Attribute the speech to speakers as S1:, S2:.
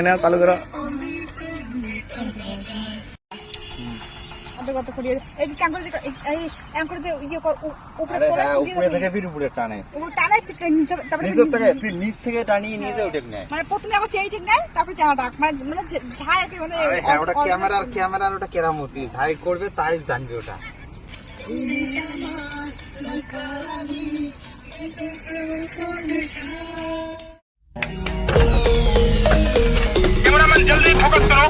S1: না চালু করো।
S2: কত করিয়ে এই যে ট্যাঙ্কর যে এই ট্যাঙ্কর যে ইয়ে উপরে
S3: উপরে থেকে ফির উপরে টানে
S2: উপরে টানে তারপরে
S3: নিচ থেকে ফির নিচ থেকে টানিয়ে নিয়ে যায় ওটা নেয়।
S2: মানে প্রথমে আবার চেঞ্জ নেয় তারপরে চাটা মানে মানে ঝাই আর কি মানে
S3: হ্যাঁ ওটা ক্যামেরার ওটা কেরামতি যাই করবে তাই জানবে ওটা।
S4: कैमरामैन जल्दी फोकस करो।